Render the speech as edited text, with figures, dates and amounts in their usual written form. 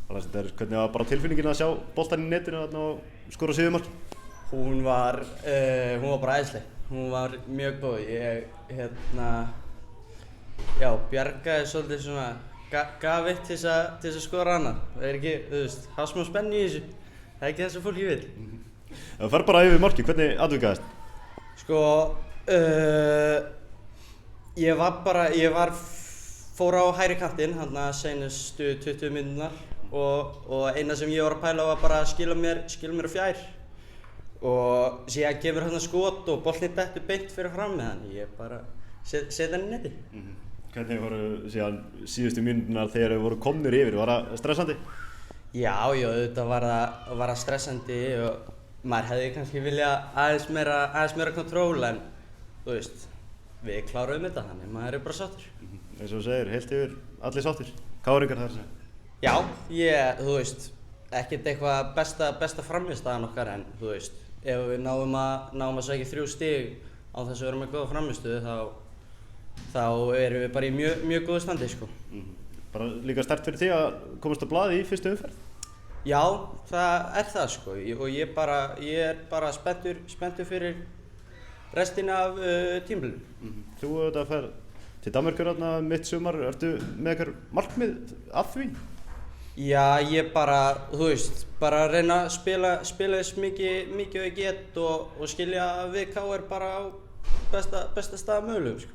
Hvernig var bara tilfinningin að sjá boltann í netinu og skora sigurmark? Hún var bara æðisleg. Hún var mjög góð. Ég bjargaði svolítið svona, gaf eitt til þess að skora annað. Það ekki, hafa smá spennu í þessu. Það ekki það sem fólki vill. Það fer bara yfir markið, hvernig atvikaðist? Sko, ég fór á hægri kantinn, þarna seinustu 20 mínúturnar og eina sem ég var að pæla var bara að skila mér á fjær. Og síðan kemur þarna skot og boltinn dettur beint fyrir frammi, þannig ég bara set hann í netið. Hvernig voru síðan síðustu mínúturnar þegar þau voru komnir yfir? Var það stressandi? Já, auðvitað var það stressandi og maður hefði kannski viljað aðeins meira kontról, en við kláruðum þetta, þannig maður bara sáttur. Eins og þú segir, heilt yfir allir sáttir. Káringar þar segja? Já, ekkert eitthvað besta frammistaðan okkar, en ef við náum að sækja 3 stig á þess að vera með góða frammistöðu, þá erum við bara í mjög góðu standi, sko. Bara líka sterkt fyrir því að komast á blaði í fyrstu umferð? Já, það er það, sko, og ég er bara spenntur fyrir restina af tímabilinu. Þú auðvitað fer til Danmerkur mitt sumar, ertu með eitthvað markmið að því? Já, ég bara reyna að spila þess mikið og ég get og skilja við KR bara á besta stað mögulegum, sko.